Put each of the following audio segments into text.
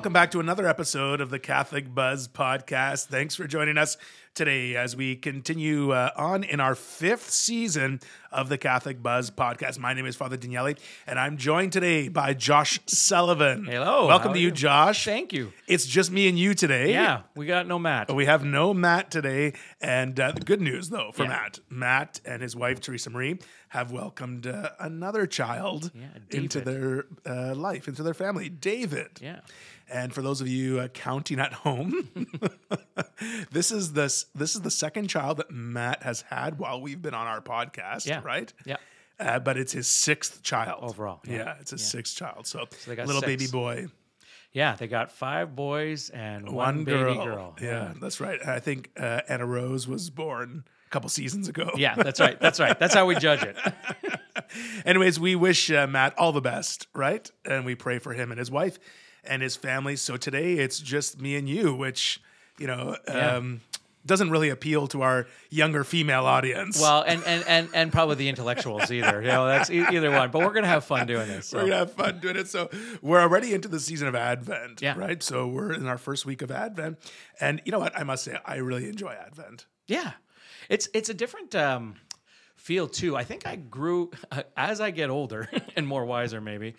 welcome back to another episode of the Catholic Buzz podcast. Thanks for joining us today as we continue on in our 5th season of the Catholic Buzz podcast. My name is Father Daniele, and I'm joined today by Josh Sullivan. Hello. Welcome to you, Josh. Thank you. It's just me and you today. Yeah, we got no Matt. We have no Matt today, and the good news, though, for Matt and his wife, Teresa Marie, have welcomed another child into their life, into their family, David. Yeah. And for those of you counting at home, this is the second child that Matt has had while we've been on our podcast, right? Yeah. But it's his 6th child. Overall. Yeah, it's his 6th child. So they got little 6. baby boy. Yeah, they got 5 boys and one baby girl. Yeah, that's right. I think Anna Rose was born a couple seasons ago. Yeah, that's right. That's how we judge it. Anyways, we wish Matt all the best, right? And we pray for him and his wife and his family. So today it's just me and you, which, doesn't really appeal to our younger female audience. Well, and probably the intellectuals either. That's either one. But we're going to have fun doing this. So. We're going to have fun doing it. So we're already into the season of Advent, yeah. right? So we're in our first week of Advent. And you know what? I must say, I really enjoy Advent. Yeah. It's a different feel too. I think I grew, as I get older and more wiser maybe,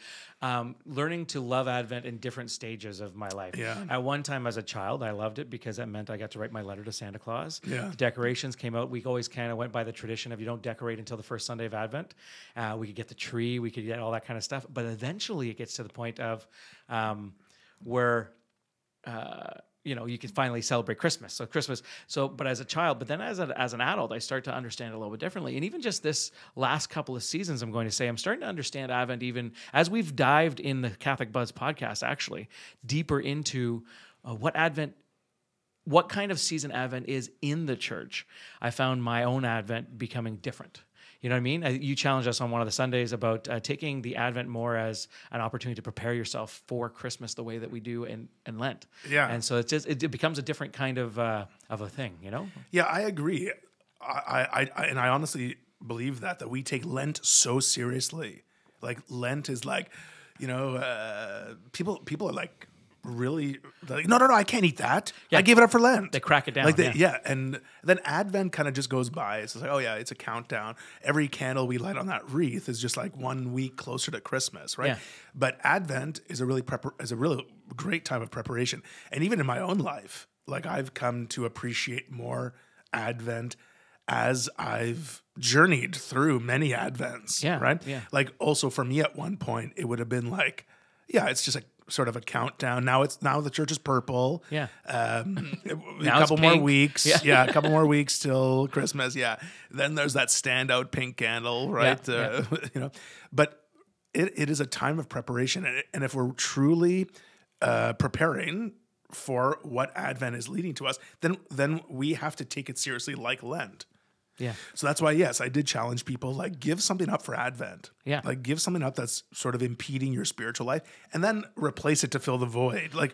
learning to love Advent in different stages of my life. Yeah. At one time as a child, I loved it because that meant I got to write my letter to Santa Claus. Yeah. The decorations came out. We always kind of went by the tradition of you don't decorate until the first Sunday of Advent. We could get the tree, we could get all that kind of stuff. But eventually it gets to the point of where... you can finally celebrate Christmas. But as a child, but then as an adult, I start to understand a little bit differently. And even just this last couple of seasons, I'm going to say, I'm starting to understand Advent even as we've dived in the Catholic Buzz podcast, actually, deeper into what kind of season Advent is in the church. I found my own Advent becoming different. You know what I mean? You challenged us on one of the Sundays about taking the Advent more as an opportunity to prepare yourself for Christmas the way that we do in Lent. Yeah. And so it becomes a different kind of a thing, you know? Yeah, I agree. I honestly believe that we take Lent so seriously. Like Lent is like, people are like, really like, no, I can't eat that. Yeah. I gave it up for Lent. They crack it down. Like and then Advent kind of just goes by. It's like, oh yeah, it's a countdown. Every candle we light on that wreath is just like 1 week closer to Christmas, right? Yeah. But Advent is a really great time of preparation. And even in my own life, like I've come to appreciate more Advent as I've journeyed through many Advents, right? Yeah. Like also for me at one point, it would have been like, yeah, it's just like sort of a countdown. Now the church is purple. Yeah. A couple more weeks. Yeah. A couple more weeks till Christmas. Yeah. Then there's that standout pink candle, right? Yeah. But it is a time of preparation. And if we're truly preparing for what Advent is leading to us, then we have to take it seriously like Lent. Yeah. So that's why, yes, I did challenge people, like give something up for Advent. Yeah. Like give something up that's sort of impeding your spiritual life and then replace it to fill the void. Like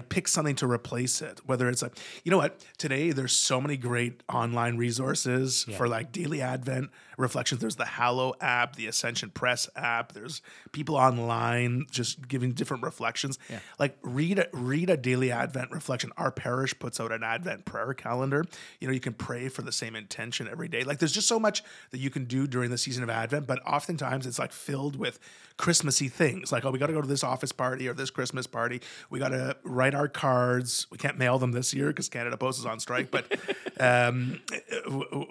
pick something to replace it. Whether it's like, you know what, today there's so many great online resources for like daily Advent reflections. There's the Hallow app, the Ascension Press app. There's people online just giving different reflections. Yeah. Like read a daily Advent reflection. Our parish puts out an Advent prayer calendar. You can pray for the same intention every day. Like there's just so much that you can do during the season of Advent, but oftentimes it's like filled with Christmassy things. Like, oh, we got to go to this office party or this Christmas party. We got to write our cards. We can't mail them this year because Canada Post is on strike, but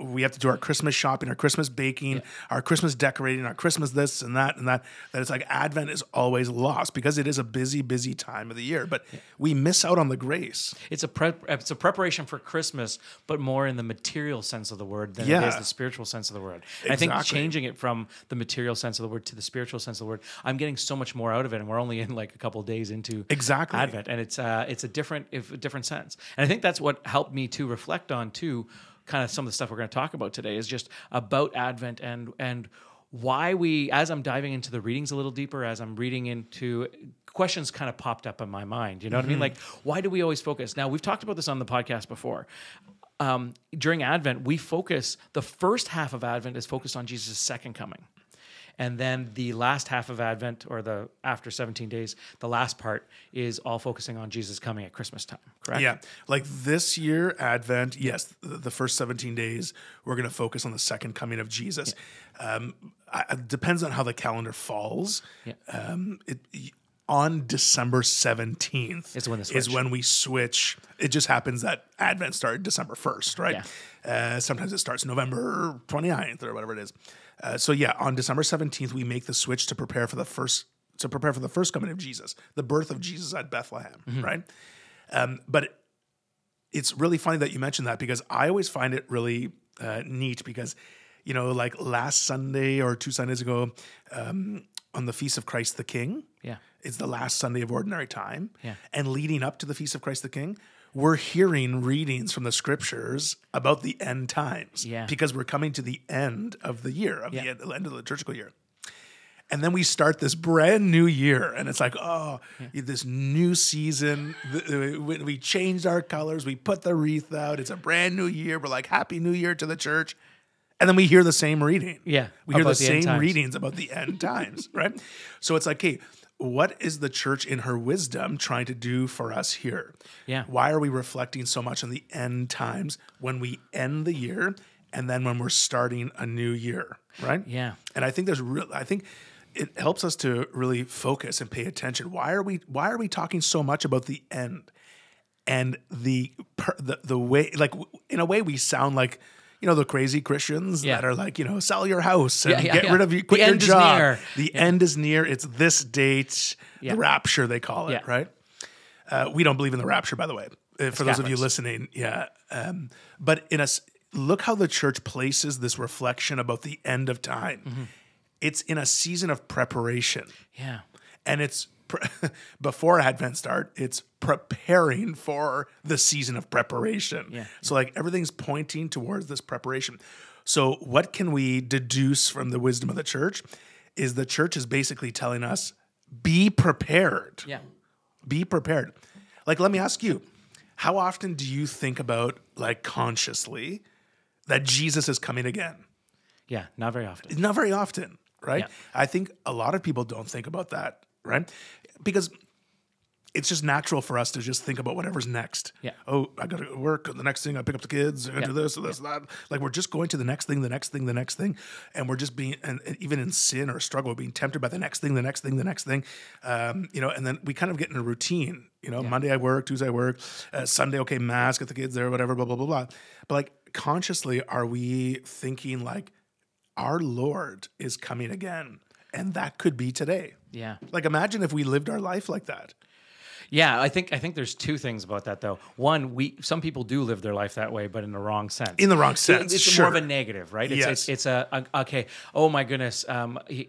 we have to do our Christmas shopping, our Christmas baking, our Christmas decorating, our Christmas this and that. That it's like Advent is always lost because it is a busy, busy time of the year, but we miss out on the grace. It's a preparation for Christmas, but more in the material sense of the word than it is the spiritual sense of the word. And I think changing it from the material sense of the word to the spiritual sense of the word, I'm getting so much more out of it, and we're only in like a couple of days into Advent, and it's a different sense. And I think that's what helped me to reflect on too, kind of some of the stuff we're going to talk about today is just about Advent and why we, as I'm diving into the readings a little deeper, as I'm reading into questions kind of popped up in my mind. You know what I mean? Like, why do we always focus? Now, we've talked about this on the podcast before. During Advent, the first half of Advent is focused on Jesus' second coming. And then the last half of Advent, or the after 17 days, the last part is all focusing on Jesus coming at Christmas time, correct? Yeah. Like this year, Advent, yes, the first 17 days, we're going to focus on the second coming of Jesus. It depends on how the calendar falls. Yeah. On December 17th Is when the is switch. when we switch. It just happens that Advent started December 1st, right? Sometimes it starts November 29th or whatever it is. So yeah, on December 17th, we make the switch to prepare for the first coming of Jesus, the birth of Jesus at Bethlehem, right? But it's really funny that you mentioned that, because I always find it really neat, because, you know, like last Sunday or 2 Sundays ago, on the Feast of Christ the King, Yeah. it's the last Sunday of Ordinary Time. Yeah. And leading up to the Feast of Christ the King, we're hearing readings from the scriptures about the end times. Yeah. Because we're coming to the end of the year, of Yeah. the end of the liturgical year. And then we start this brand new year, and it's like, this new season. We changed our colors. We put the wreath out. It's a brand new year. We're like, Happy New Year to the church. And then we hear the same reading. Yeah, We hear the about the end same times. readings about the end times, right? So it's like, hey, what is the church in her wisdom trying to do for us here? Yeah. Why are we reflecting so much on the end times when we end the year and then when we're starting a new year, right? Yeah. And I think I think it helps us to really focus and pay attention. Why are we talking so much about the end? And the way, like, in a way, we sound like, you know, the crazy Christians Yeah. that are like, you know, sell your house and Yeah, get yeah. rid of you, The quit your end is job. near. The end is near. It's this date, Yeah. the rapture, they call it, Yeah. right? We don't believe in the rapture, by the way. For those of you Catholics. listening, yeah. But look how the church places this reflection about the end of time. Mm-hmm. It's in a season of preparation. Yeah. And it's before Advent start, it's preparing for the season of preparation. Yeah. So like everything's pointing towards this preparation. So what can we deduce from the wisdom of the church is the church is basically telling us, be prepared. Yeah. Be prepared. Like, let me ask you, how often do you think about, like, consciously that Jesus is coming again? Yeah. Not very often. Not very often, right? Yeah. I think a lot of people don't think about that, right? Because it's just natural for us to just think about whatever's next. Yeah. Oh, I got to work. The next thing, I pick up the kids. I got to do this, this, that. Like, we're just going to the next thing, the next thing, the next thing. And we're just being, and even in sin or struggle, being tempted by the next thing, the next thing, the next thing. You know, and then we kind of get in a routine. You know, Monday I work, Tuesday I work, Sunday, okay, mass, get the kids there, whatever, blah, blah, blah, blah. But like, consciously, are we thinking like, our Lord is coming again? And that could be today. Yeah. Like, imagine if we lived our life like that. Yeah, I think there's two things about that though. One, some people do live their life that way, but in the wrong sense. In the wrong sense, It's sure. more of a negative, right? It's okay. Oh my goodness,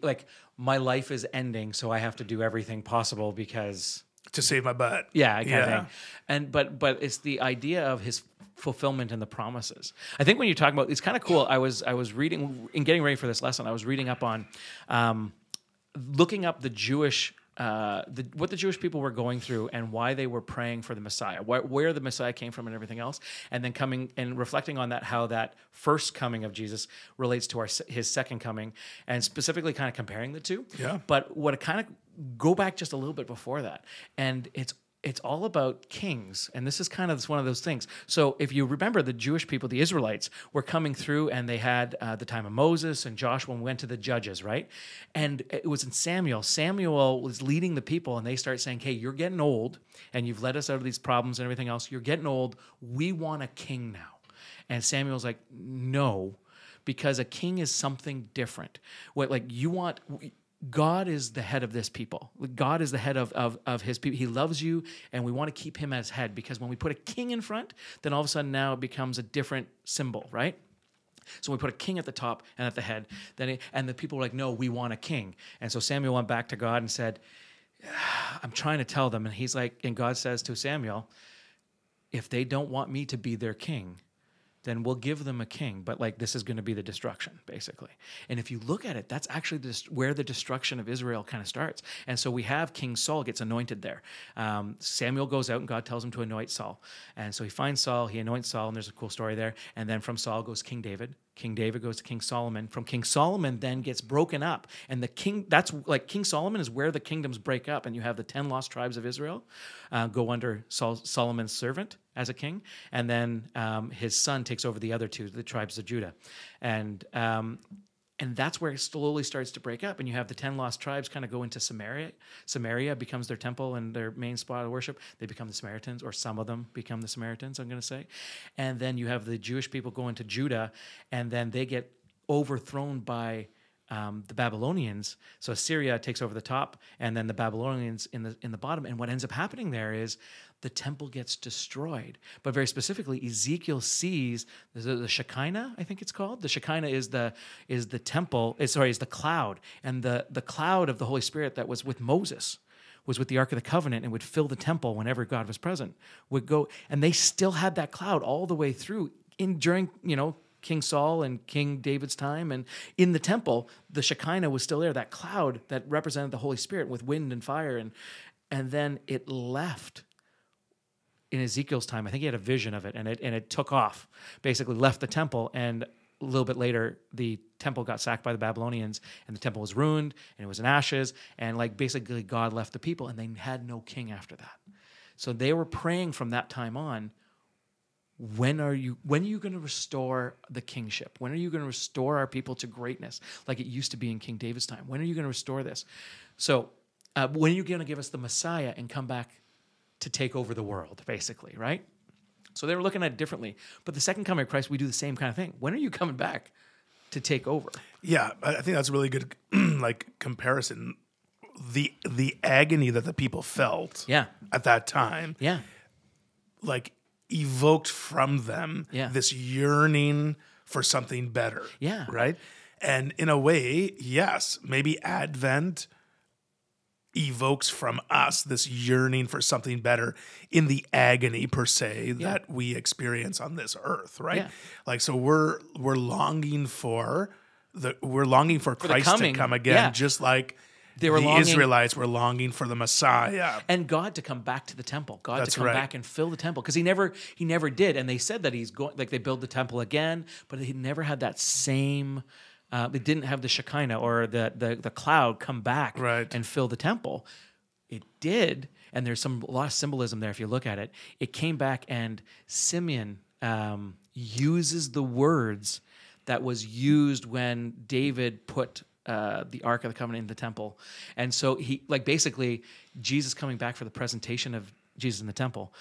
like my life is ending, so I have to do everything possible because To save my butt. kind of thing. And but it's the idea of his fulfillment and the promises. I think when you talk about, it's kind of cool. I was reading in getting ready for this lesson. I was reading up on looking up the Jewish. What the Jewish people were going through and why they were praying for the Messiah, where the Messiah came from and everything else, and then coming and reflecting on that, how that first coming of Jesus relates to his second coming, and specifically kind of comparing the two. Yeah. But what kind of go back just a little bit before that, and it's all about kings, and this is kind of one of those things. So if you remember, the Jewish people, the Israelites, were coming through, and they had the time of Moses and Joshua, and went to the judges, right? And it was in Samuel. Samuel was leading the people, and they start saying, hey, you're getting old, and you've led us out of these problems and everything else. You're getting old. We want a king now. And Samuel's like, no, because a king is something different. God is the head of this people. God is the head of his people. He loves you, and we want to keep him as head, because when we put a king in front, then all of a sudden now it becomes a different symbol, right? So we put a king at the top and at the head, and the people were like, no, we want a king. And so Samuel went back to God and said, I'm trying to tell them. And he's like, and God says to Samuel, if they don't want me to be their king, then we'll give them a king, but like this is going to be the destruction, basically. And if you look at it, that's actually where the destruction of Israel kind of starts. And so we have King Saul gets anointed there. Samuel goes out and God tells him to anoint Saul. And so he finds Saul, he anoints Saul, and there's a cool story there. And then from Saul goes King David. King David goes to King Solomon. From King Solomon then gets broken up. And the king, that's like King Solomon is where the kingdoms break up. And you have the 10 lost tribes of Israel go under Solomon's servant as a king. And then his son takes over the other two, the tribes of Judah. And that's where it slowly starts to break up. And you have the 10 lost tribes kind of go into Samaria. Samaria becomes their temple and their main spot of worship. They become the Samaritans, or some of them become the Samaritans, I'm going to say. And then you have the Jewish people go into Judah, and then they get overthrown by the Babylonians. So Assyria takes over the top, and then the Babylonians in the bottom. And what ends up happening there is the temple gets destroyed. But very specifically, Ezekiel sees the Shekinah, I think it's called. The Shekinah is the temple, is the cloud. And the cloud of the Holy Spirit that was with Moses, was with the Ark of the Covenant, and would fill the temple whenever God was present, would go. And they still had that cloud all the way through during, King Saul and King David's time. And in the temple, the Shekinah was still there, that cloud that represented the Holy Spirit with wind and fire. And then it left in Ezekiel's time. I think he had a vision of it, and it took off, basically left the temple. And a little bit later, the temple got sacked by the Babylonians, and the temple was ruined, and it was in ashes. And basically God left the people, and they had no king after that. So they were praying from that time on, when are you going to restore the kingship? When are you going to restore our people to greatness like it used to be in King David's time? When are you going to restore this? So when are you going to give us the Messiah and come back to take over the world, basically, right? So they were looking at it differently. But the second coming of Christ, we do the same kind of thing. When are you coming back to take over? Yeah, I think that's a really good comparison. The agony that the people felt at that time, evoked from them this yearning for something better. Yeah. Right? And in a way, yes, maybe Advent evokes from us this yearning for something better in the agony per se that we experience on this earth, right? Yeah. So we're longing for Christ to come again, just like the Israelites were longing for the Messiah. And God to come back to the temple. God to come back and fill the temple. Because he never did. And they said that he's going, they build the temple again, but he never had that same, they didn't have the Shekinah or the cloud come back and fill the temple. It did, and there's a lot of symbolism there if you look at it. It came back, and Simeon uses the words that was used when David put the Ark of the Covenant in the temple. And so he, basically, Jesus coming back for the presentation of Jesus in the temple,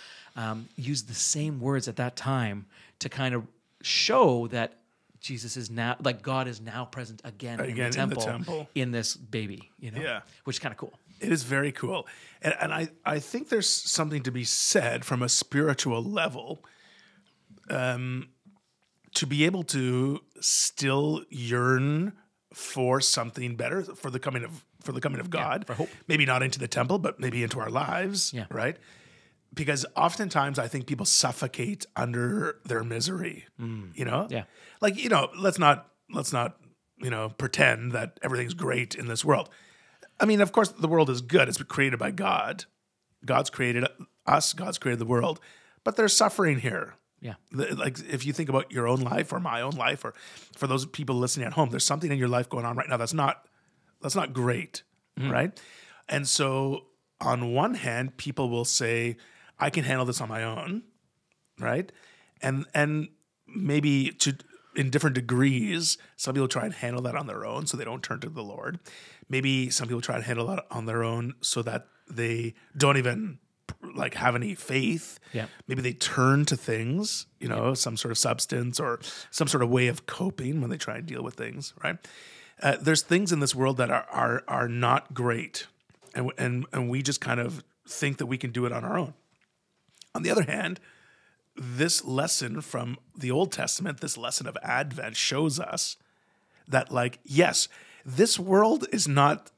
used the same words at that time to kind of show that Jesus is now, God is now present again in the temple in this baby, which is kind of cool. It is very cool. And I think there's something to be said from a spiritual level, to be able to still yearn for something better, for the coming of God, for hope. Maybe not into the temple, but maybe into our lives, right? Because oftentimes I think people suffocate under their misery, Yeah. Let's not pretend that everything's great in this world. I mean, of course, the world is good. It's created by God. God's created us. God's created the world. But there's suffering here. Yeah. If you think about your own life or my own life, or for those people listening at home, there's something in your life going on right now that's not great, right? And so on one hand, people will say, I can handle this on my own, right? And maybe in different degrees, some people try and handle that on their own so they don't turn to the Lord. Maybe some people try to handle that on their own so that they don't even have any faith. Yeah. Maybe they turn to things, some sort of substance or some sort of way of coping when they try and deal with things, right? There's things in this world that are not great, and we just kind of think that we can do it on our own. On the other hand, this lesson from the Old Testament, this lesson of Advent, shows us that, yes, this world is not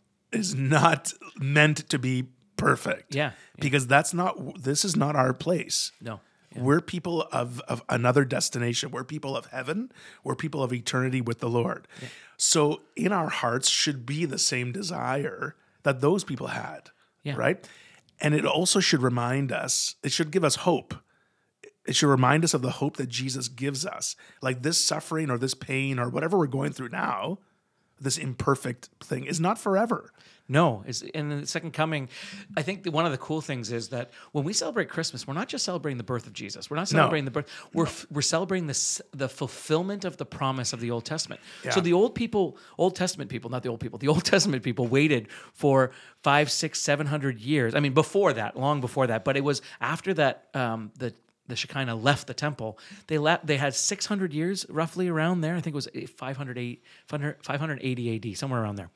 meant to be perfect. Yeah. Because this is not our place. No. Yeah. We're people of another destination. We're people of heaven. We're people of eternity with the Lord. Yeah. So in our hearts should be the same desire that those people had, right? And it also should remind us, it should give us hope it should remind us of the hope that Jesus gives us. Like this suffering or this pain or whatever we're going through now, this imperfect thing is not forever. No, in the second coming, I think one of the cool things is that when we celebrate Christmas, we're not just celebrating the birth of Jesus. We're not celebrating the birth. We're celebrating the fulfillment of the promise of the Old Testament. Yeah. So the Old Testament people, not the old people, the Old Testament people waited for 500, 600, 700 years. I mean, before that, long before that, but it was after that the Shekinah left the temple. They had 600 years roughly around there. I think it was 580 AD, somewhere around there.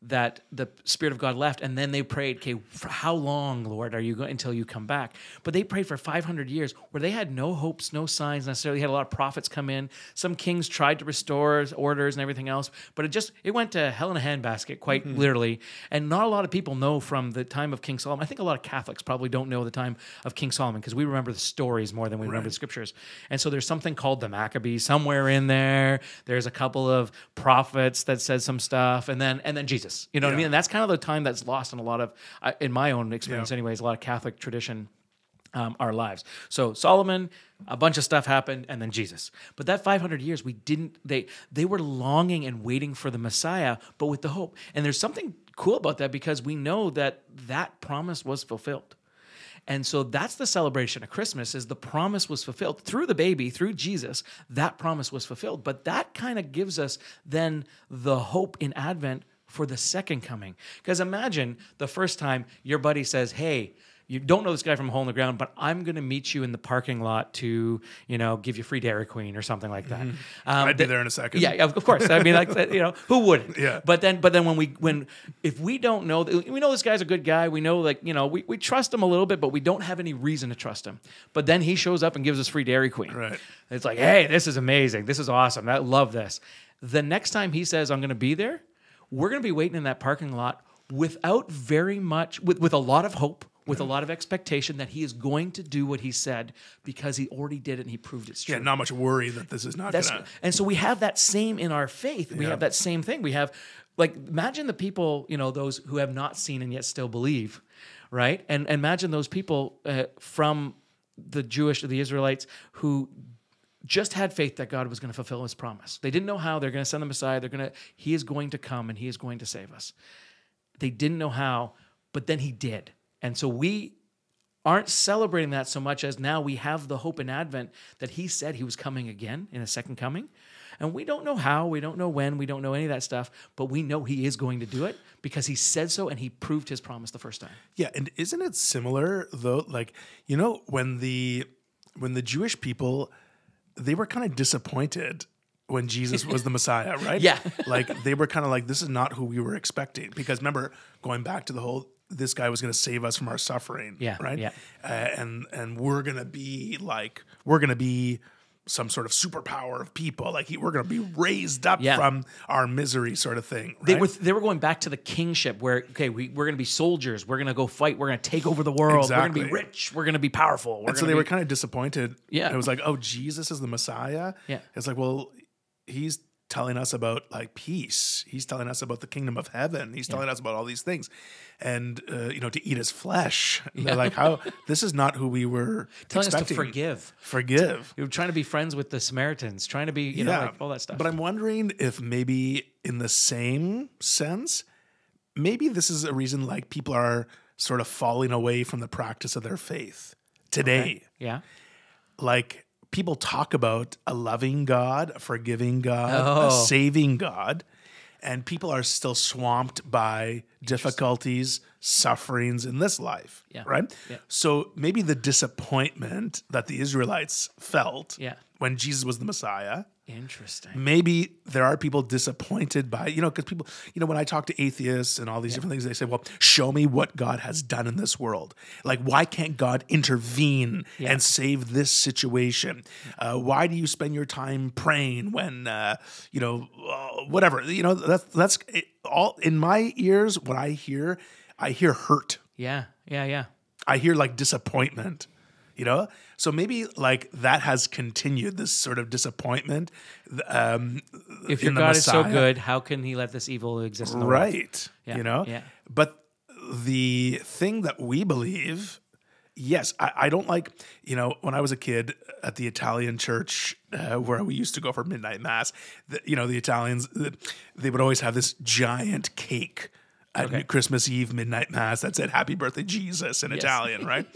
That the Spirit of God left, and then they prayed, okay, for how long, Lord, are you going until you come back? But they prayed for 500 years where they had no hopes, no signs necessarily. They had a lot of prophets come in. Some kings tried to restore orders and everything else, but it went to hell in a handbasket, quite literally. And not a lot of people know from the time of King Solomon. I think a lot of Catholics probably don't know the time of King Solomon because we remember the stories more than we remember the scriptures. And so there's something called the Maccabees somewhere in there. There's a couple of prophets that said some stuff, and then Jesus. You know what I mean? And that's kind of the time that's lost in a lot of, in my own experience anyways, a lot of Catholic tradition, our lives. So Solomon, a bunch of stuff happened, and then Jesus. But that 500 years, they were longing and waiting for the Messiah, but with the hope. And there's something cool about that because we know that promise was fulfilled. And so that's the celebration of Christmas, is the promise was fulfilled through the baby, through Jesus. That promise was fulfilled. But that kind of gives us then the hope in Advent for the second coming. Because imagine the first time your buddy says, hey, you don't know this guy from a hole in the ground, but I'm going to meet you in the parking lot to, give you free Dairy Queen or something like that. I'd be there in a second. Yeah, of course. I mean, who wouldn't? Yeah. But then if we don't know, we know this guy's a good guy. We know, we trust him a little bit, but we don't have any reason to trust him. But then he shows up and gives us free Dairy Queen. Right. It's like, hey, this is amazing. This is awesome. I love this. The next time he says, I'm going to be there, we're going to be waiting in that parking lot without very much, with a lot of hope, with a lot of expectation that he is going to do what he said because he already did it and he proved it's true. Yeah, not much worry that this is not going to... And so we have that same in our faith. We have that same thing. We have, imagine the people, those who have not seen and yet still believe, right? And imagine those people from the Israelites who just had faith that God was going to fulfill his promise. They didn't know how. They're going to send the Messiah. He is going to come and he is going to save us. They didn't know how, but then he did. And so we aren't celebrating that so much as now we have the hope in Advent that he said he was coming again in a second coming. And we don't know how, we don't know when, we don't know any of that stuff, but we know he is going to do it because he said so and he proved his promise the first time. Yeah, and isn't it similar though? When the Jewish people, they were kind of disappointed when Jesus was the Messiah, right? Yeah. They were kind of like, this is not who we were expecting. Because remember, going back to the whole, this guy was going to save us from our suffering, right? Yeah. And we're going to be some sort of superpower of people. We're going to be raised up from our misery sort of thing. Right? They were going back to the kingship where, we're going to be soldiers. We're going to go fight. We're going to take over the world. Exactly. We're going to be rich. We're going to be powerful. And so they were kind of disappointed. Yeah. It was like, oh, Jesus is the Messiah. Yeah. It's like, well, he's telling us about peace. He's telling us about the kingdom of heaven. He's telling us about all these things. And, to eat his flesh. They're like, how, this is not who we were telling expecting. us to Forgive. You were trying to be friends with the Samaritans, trying to be, all that stuff. But I'm wondering if maybe in the same sense, maybe this is a reason people are sort of falling away from the practice of their faith today. Okay. Yeah. People talk about a loving God, a forgiving God, a saving God, and people are still swamped by difficulties, sufferings in this life, right? Yeah. So maybe the disappointment that the Israelites felt Yeah. when Jesus was the Messiah. Interesting. Maybe there are people disappointed by, because people, when I talk to atheists and all these different things, they say, well, show me what God has done in this world. Why can't God intervene and save this situation? Why do you spend your time praying when, whatever, that's it, all in my ears. What I hear hurt. Yeah. I hear disappointment. So maybe that has continued, this sort of disappointment. If your God is so good, how can he let this evil exist in the world? Right. Yeah. But the thing that we believe, yes, I don't like, when I was a kid at the Italian church where we used to go for midnight mass, the Italians, they would always have this giant cake at Christmas Eve midnight mass that said "Happy Birthday, Jesus" in Italian, right?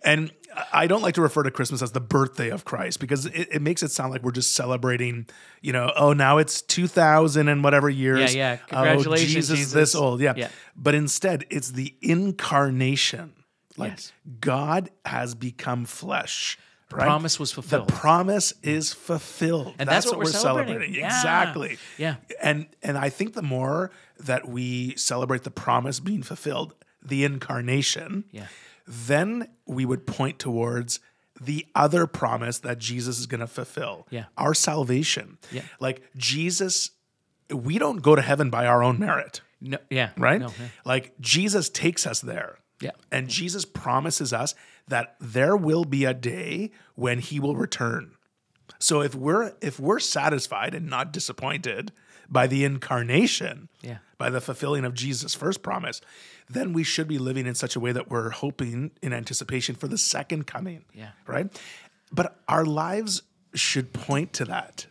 And I don't like to refer to Christmas as the birthday of Christ because it makes it sound like we're just celebrating, oh, now it's 2000 and whatever years. Yeah. Congratulations, Jesus, Jesus. this old. Yeah. Yeah. But instead, it's the incarnation. Like Yes. God has become flesh. Right? Promise was fulfilled. The promise is fulfilled. And that's what we're celebrating. Yeah. Exactly. Yeah. And I think the more that we celebrate the promise being fulfilled, the incarnation, then we would point towards the other promise that Jesus is going to fulfill. Yeah. Our salvation. Yeah. Like Jesus, we don't go to heaven by our own merit. No, yeah. Right? No, yeah. Like Jesus takes us there. Yeah. And Jesus promises us that there will be a day when he will return. So if we're satisfied and not disappointed by the incarnation, by the fulfilling of Jesus' first promise, then we should be living in such a way that we're hoping in anticipation for the second coming. Yeah. Right? But our lives should point to that.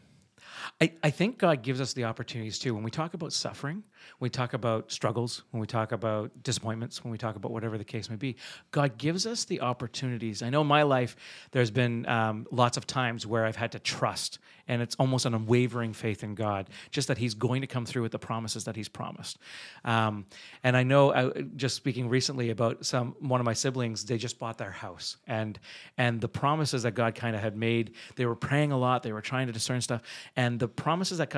I think God gives us the opportunities too. When we talk about suffering, when we talk about struggles, when we talk about disappointments, when we talk about whatever the case may be, God gives us the opportunities. I know in my life, there's been lots of times where I've had to trust, and it's almost an unwavering faith in God, just that he's going to come through with the promises that he's promised. And I know, just speaking recently about one of my siblings, they just bought their house, and the promises that God kind of had made, they were praying a lot, they were trying to discern stuff, and the promises that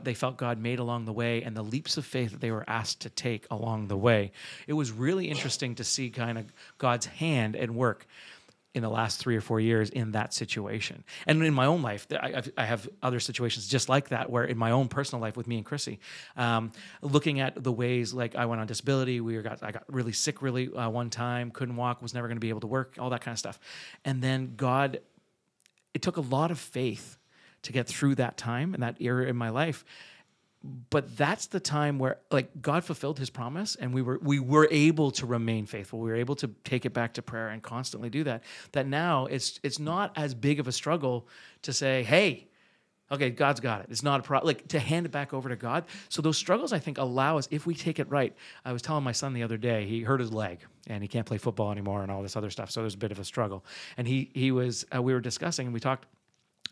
they felt God made along the way, and the leaps of faith that they were asked to take along the way. It was really interesting to see kind of God's hand at work in the last 3 or 4 years in that situation. And in my own life, I have other situations just like that, where in my own personal life with me and Chrissy, looking at the ways, like I went on disability, I got really sick one time, couldn't walk, was never going to be able to work, all that kind of stuff. And then it took a lot of faith to get through that time and that era in my life. But that's the time where, like, God fulfilled his promise, and we were able to remain faithful. We were able to take it back to prayer and constantly do that. That now it's not as big of a struggle to say, hey, okay, God's got it. It's not a problem. Like, to hand it back over to God. So those struggles, I think, allow us, if we take it right. I was telling my son the other day, he hurt his leg and he can't play football anymore and all this other stuff. So there's a bit of a struggle. And we were discussing, and we talked.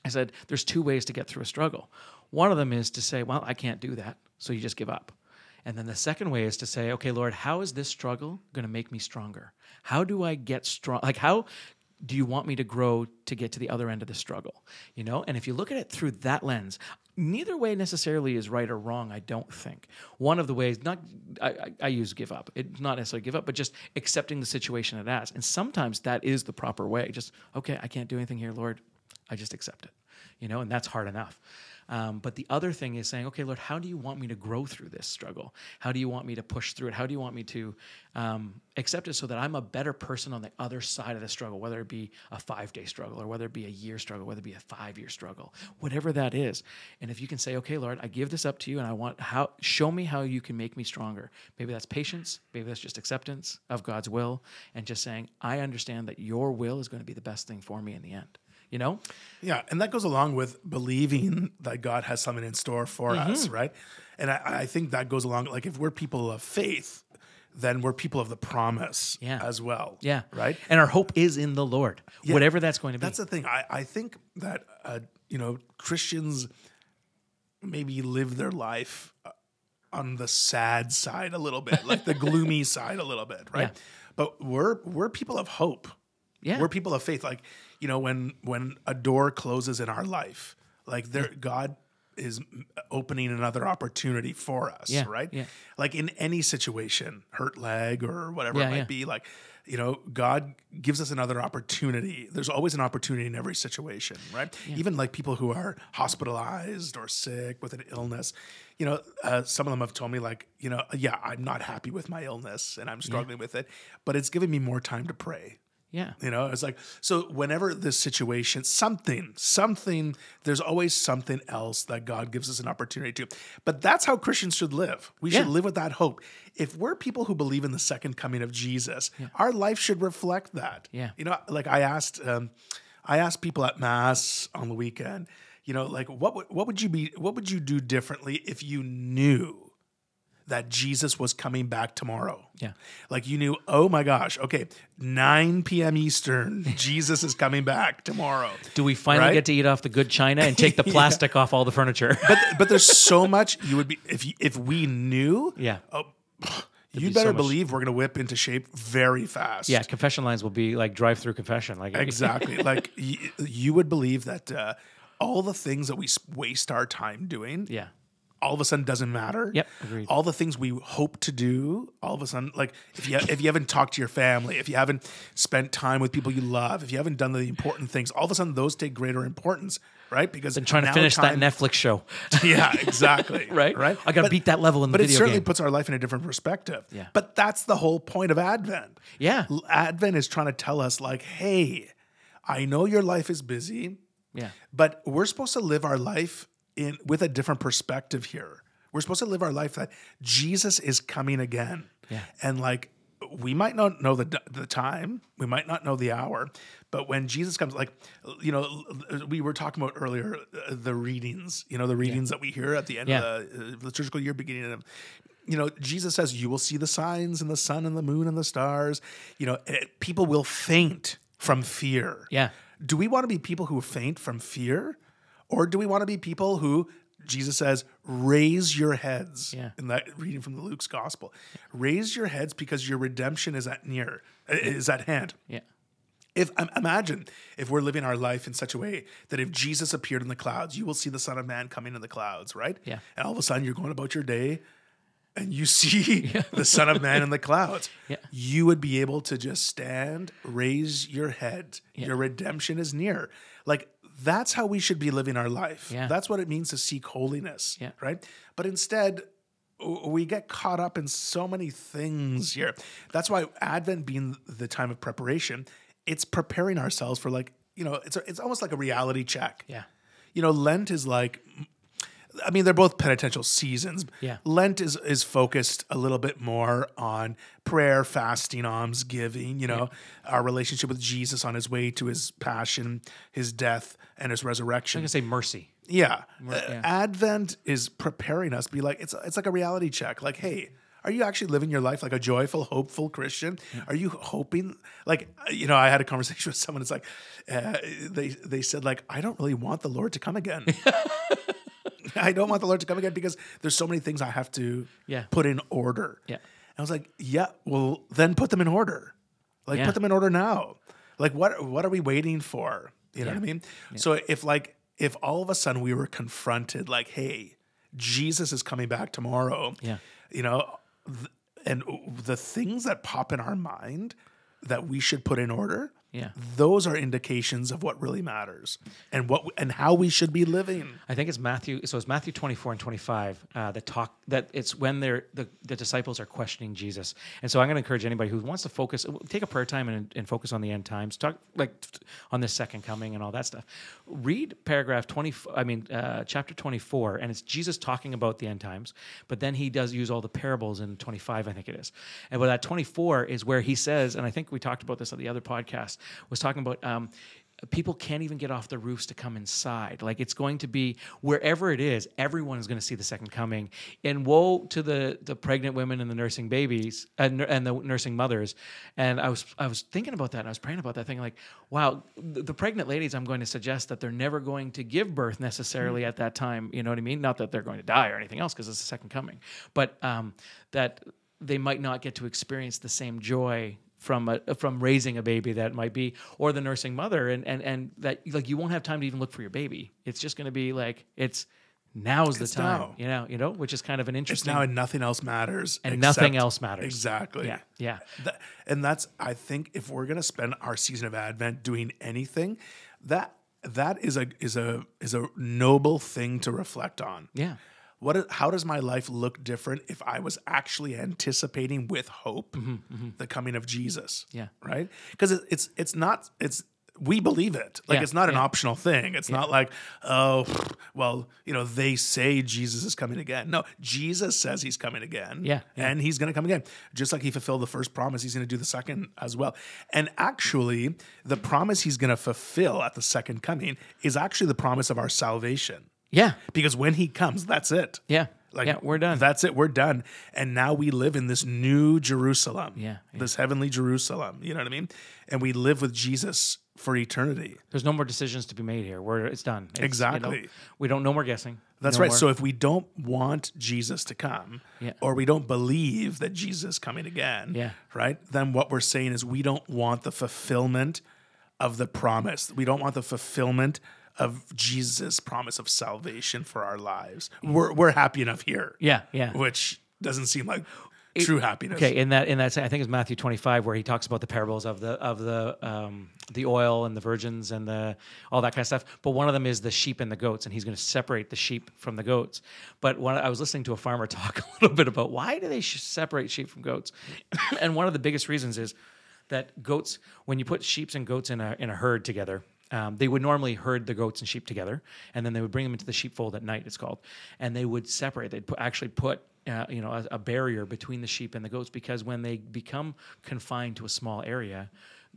I said, there's 2 ways to get through a struggle. One of them is to say, well, I can't do that, so you just give up. And then the second way is to say, okay, Lord, how is this struggle going to make me stronger? How do I get strong? Like, how do you want me to grow to get to the other end of the struggle? And if you look at it through that lens, neither way necessarily is right or wrong, I don't think. One of the ways, I use give up. It's not necessarily give up, but just accepting the situation it as. And sometimes that is the proper way. Just, okay, I can't do anything here, Lord. I just accept it, and that's hard enough. But the other thing is saying, okay, Lord, how do you want me to grow through this struggle? How do you want me to push through it? How do you want me to accept it so that I'm a better person on the other side of the struggle, whether it be a 5-day struggle or whether it be a year struggle, whether it be a 5-year struggle, whatever that is. And if you can say, okay, Lord, I give this up to you, and show me how you can make me stronger. Maybe that's patience. Maybe that's just acceptance of God's will, and just saying, I understand that your will is going to be the best thing for me in the end. Yeah, and that goes along with believing that God has something in store for us, right? And I think that goes along, like, if we're people of faith, then we're people of the promise as well. Yeah. Right? And our hope is in the Lord, whatever that's going to be. That's the thing. I think that, Christians maybe live their life on the sad side a little bit, like the gloomy side a little bit, right? Yeah. But we're people of hope. Yeah. We're people of faith. Like, when a door closes in our life, like God is opening another opportunity for us, right? Yeah. Like in any situation, hurt leg or whatever it might be, like, God gives us another opportunity. There's always an opportunity in every situation, right? Yeah. Even like people who are hospitalized or sick with an illness, some of them have told me, like, I'm not happy with my illness and I'm struggling with it, but it's giving me more time to pray. Yeah. You know, it's like, so whenever this situation, something, there's always something else that God gives us an opportunity to. But that's how Christians should live. We should Yeah. live with that hope. If we're people who believe in the second coming of Jesus, our life should reflect that. Yeah. You know, like I asked people at Mass on the weekend, you know, like what would you do differently if you knew that Jesus was coming back tomorrow? Yeah. Like you knew, oh my gosh, okay, 9 p.m. Eastern, Jesus is coming back tomorrow. Do we finally Right? get to eat off the good china and take the plastic off all the furniture? But there's so much you would be, if we knew, Yeah. you be better so much- believe we're going to whip into shape very fast. Yeah, confession lines will be like drive-through confession. Like Exactly. Like you would believe that all the things that we waste our time doing, Yeah. all of a sudden doesn't matter. Yep, agreed. All the things we hope to do, all of a sudden, like if you haven't talked to your family, if you haven't spent time with people you love, if you haven't done the important things, all of a sudden those take greater importance, right? Because And trying to now finish time- that Netflix show. Yeah, exactly. Right? Right. I got to beat that level in the But it video certainly game. puts our life in a different perspective. Yeah. But that's the whole point of Advent. Yeah. Advent is trying to tell us, like, hey, I know your life is busy, Yeah. but we're supposed to live our life with a different perspective here. We're supposed to live our life that Jesus is coming again. Yeah. And like, we might not know the time, we might not know the hour, but when Jesus comes, like, you know, we were talking about earlier, the readings, you know, the readings that we hear at the end Yeah. of the liturgical year, beginning of, you know, Jesus says, you will see the signs in the sun and the moon and the stars. You know, people will faint from fear. Yeah. Do we want to be people who faint from fear? Or do we want to be people who, Jesus says, raise your heads? Yeah. In that reading from the Luke's gospel. Raise your heads because your redemption is at hand. Yeah. Imagine if we're living our life in such a way that if Jesus appeared in the clouds, you will see the Son of Man coming in the clouds, right? Yeah. And all of a sudden you're going about your day and you see the Son of Man in the clouds. Yeah. You would be able to just stand, raise your head. Your redemption is near. Like, that's how we should be living our life. Yeah. That's what it means to seek holiness, Yeah. right? But instead, we get caught up in so many things here. That's why Advent being the time of preparation, it's preparing ourselves for, like, you know, it's almost like a reality check. Yeah. You know, Lent is like, I mean, they're both penitential seasons. Yeah. Lent is focused a little bit more on prayer, fasting, almsgiving, you know, our relationship with Jesus on his way to his passion, his death, and his I'm resurrection. going to say mercy. Yeah. yeah. Advent is preparing us to be like, it's like a reality check. Like, hey, are you actually living your life like a joyful, hopeful Christian? Are you hoping, like, you know, I had a conversation with someone. It's like, they said, like, I don't really want the Lord to come again. I don't want the Lord to come again because there's so many things I have to put in order. Yeah. And I was like, yeah, well, then put them in order. Like, Yeah. put them in order now. Like, what are we waiting for? You know what I mean? So if all of a sudden we were confronted, like, hey, Jesus is coming back tomorrow, Yeah. you know, and the things that pop in our mind that we should put in order, Yeah. those are indications of what really matters and how we should be living. I think it's Matthew. So it's Matthew 24 and 25 that it's when the disciples are questioning Jesus. And so I'm going to encourage anybody who wants to focus, take a prayer time and focus on the end times, talk like on the second coming and all that stuff. Read chapter 24, and it's Jesus talking about the end times, but then he does use all the parables in 25, I think it is. And that 24 is where he says, and I think we talked about this on the other podcast, was talking about people can't even get off the roofs to come inside. Like, it's going to be wherever it is, everyone is going to see the second coming. And woe to the pregnant women and the nursing babies and the nursing mothers. And I was thinking about that. And I was praying about that, thinking like, wow, the pregnant ladies, I'm going to suggest that they're never going to give birth necessarily at that time. You know what I mean? Not that they're going to die or anything else because it's the second coming, but that they might not get to experience the same joy from raising a baby that might be, or the nursing mother, and that, like, you won't have time to even look for your baby. It's just going to be like, now's the time, now. you know, which is kind of an It's interesting. now and nothing else matters. And except- nothing else matters. Exactly. Yeah. And that's, I think, if we're going to spend our season of Advent doing anything, that is a noble thing to reflect on. Yeah. how does my life look different if I was actually anticipating with hope the coming of Jesus? Yeah. Right? Because it's not we believe it. Like Yeah, it's not an yeah. optional thing. It's not like, oh, well, they say Jesus is coming again. No, Jesus says he's coming again. Yeah, yeah. And he's going to come again. Just like he fulfilled the first promise, he's going to do the second as well. And actually, the promise he's going to fulfill at the second coming is actually the promise of our salvation. Yeah. Because when he comes, that's it. Yeah. Yeah, we're done. That's it. We're done. And now we live in this new Jerusalem. Yeah. This heavenly Jerusalem. You know what I mean? And we live with Jesus for eternity. There's no more decisions to be made here. It's done. Exactly. We don't. No more guessing. That's No right. more- So if we don't want Jesus to come, Yeah. or we don't believe that Jesus is coming again, Yeah. right? Then what we're saying is we don't want the fulfillment of the promise. We don't want the fulfillment of Jesus' promise of salvation for our lives. We're happy enough here. Yeah. Yeah. Which doesn't seem like true happiness. Okay, in that I think it's Matthew 25 where he talks about the parables of the oil and the virgins and all that kind of stuff. But one of them is the sheep and the goats, and he's going to separate the sheep from the goats. But I was listening to a farmer talk a little bit about why do they separate sheep from goats, and one of the biggest reasons is that goats, when you put sheep and goats in a herd together. They would normally herd the goats and sheep together, and then they would bring them into the sheepfold at night. It's called, and they would separate. They'd actually put a barrier between the sheep and the goats, because when they become confined to a small area,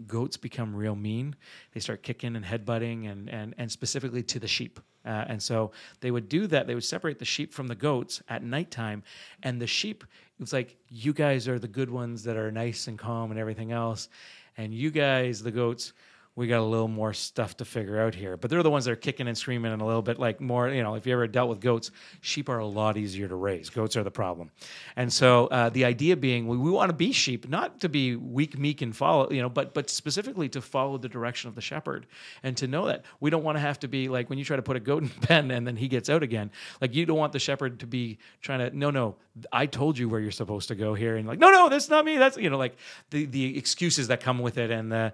goats become real mean. They start kicking and headbutting, and specifically to the sheep. And so they would do that. They would separate the sheep from the goats at nighttime, and the sheep. It was like, you guys are the good ones that are nice and calm and everything else, and you guys, the goats, we got a little more stuff to figure out here. But they're the ones that are kicking and screaming and a little bit like more, if you ever dealt with goats, sheep are a lot easier to raise. Goats are the problem. And so the idea being, we want to be sheep, not to be weak, meek, and follow, but specifically to follow the direction of the shepherd, and to know that we don't want to have to be like when you try to put a goat in a pen and then he gets out again. Like, you don't want the shepherd to be trying to, no, I told you where you're supposed to go here. And like, no, that's not me. That's, like the excuses that come with it. And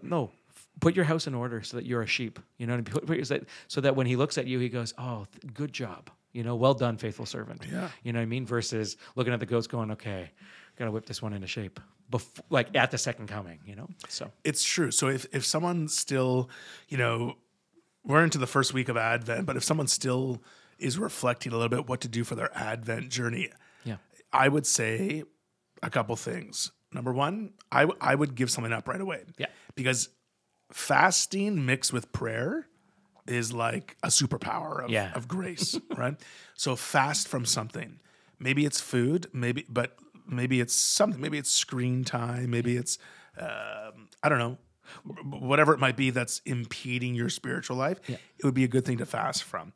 no. Put your house in order so that you're a sheep, so that when he looks at you, he goes, "Oh, good job, well done, faithful servant." Yeah. You know what I mean? Versus looking at the goats, going, "Okay, gotta whip this one into shape," like at the second coming. So It's true. So if someone still, we're into the first week of Advent, but if someone still is reflecting a little bit what to do for their Advent journey, yeah, I would say a couple things. Number one, I would give something up right away. Yeah. Because fasting mixed with prayer is like a superpower of grace, right? So fast from something. Maybe it's food, maybe it's something. Maybe it's screen time. Maybe it's, I don't know, whatever it might be that's impeding your spiritual life. Yeah. It would be a good thing to fast from.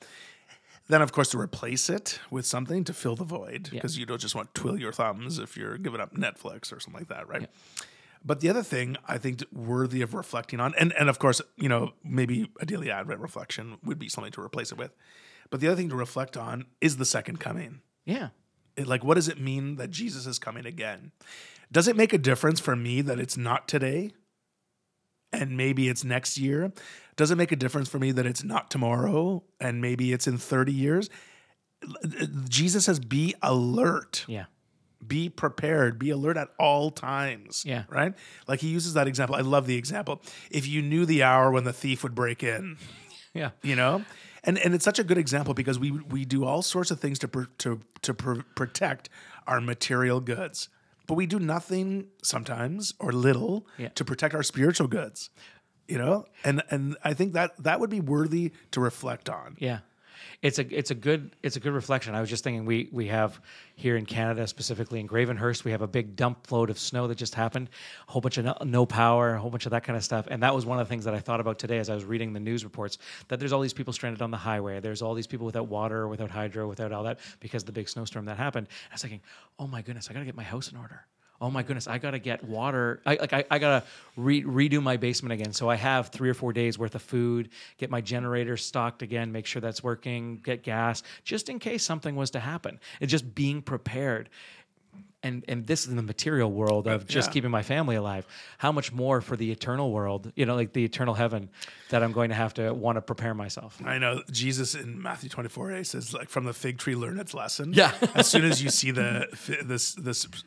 Then, of course, to replace it with something to fill the void, because you don't just want to twiddle your thumbs if you're giving up Netflix or something like that, right? Yeah. But the other thing I think worthy of reflecting on, and of course, maybe a daily Advent reflection would be something to replace it with. But the other thing to reflect on is the second coming. yeah, What does it mean that Jesus is coming again? Does it make a difference for me that it's not today and maybe it's next year? Does it make a difference for me that it's not tomorrow and maybe it's in 30 years? Jesus says, be alert. yeah, Be prepared, be alert at all times. Yeah. Right? Like he uses that example. I love the example. If you knew the hour when the thief would break in, yeah, And it's such a good example because we do all sorts of things to protect our material goods, but we do nothing sometimes or little to protect our spiritual goods. And I think that would be worthy to reflect on. yeah. It's a good reflection. I was just thinking we have here in Canada, specifically in Gravenhurst, we have a big dump load of snow that just happened, a whole bunch of no power, a whole bunch of that kind of stuff. And that was one of the things that I thought about today as I was reading the news reports, that there's all these people stranded on the highway. There's all these people without water, without hydro, without all that because of the big snowstorm that happened. And I was thinking, oh my goodness, I got to get my house in order. Oh my goodness, I gotta get water. I gotta redo my basement again. So I have 3 or 4 days worth of food. Get my generator stocked again. Make sure that's working. Get gas, just in case something was to happen. It's just being prepared. and this is in the material world of just keeping my family alive. How much more for the eternal world, like the eternal heaven, that I'm going to have to want to prepare myself. I know Jesus in Matthew 24 says, like, from the fig tree learn its lesson. Yeah. As soon as you see the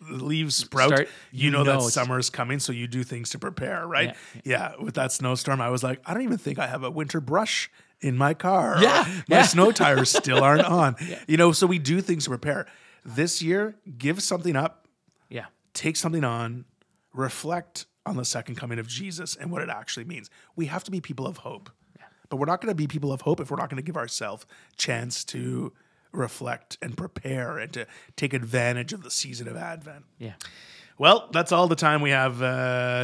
leaves sprout, you know that summer's coming, so you do things to prepare, right? Yeah. With that snowstorm, I was like, I don't even think I have a winter brush in my car. My snow tires still aren't on. So we do things to prepare. This year, give something up. Yeah. Take something on. Reflect on the second coming of Jesus and what it actually means. We have to be people of hope. But we're not going to be people of hope if we're not going to give ourselves chance to reflect and prepare and to take advantage of the season of Advent. Yeah. Well, that's all the time we have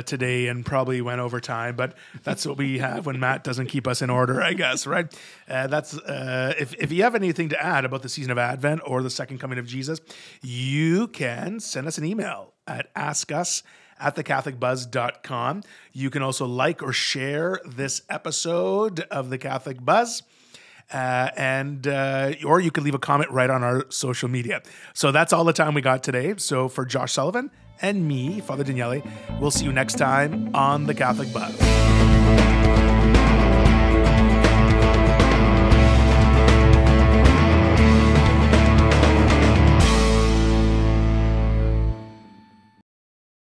today, and probably went over time, but that's what we have when Matt doesn't keep us in order, I guess, right? That's if you have anything to add about the season of Advent or the second coming of Jesus, you can send us an email at askus@thecatholicbuzz.com. You can also like or share this episode of The Catholic Buzz. Or you can leave a comment right on our social media. So that's all the time we got today. So for Josh Sullivan and me, Father Daniele, we'll see you next time on The Catholic Buzz.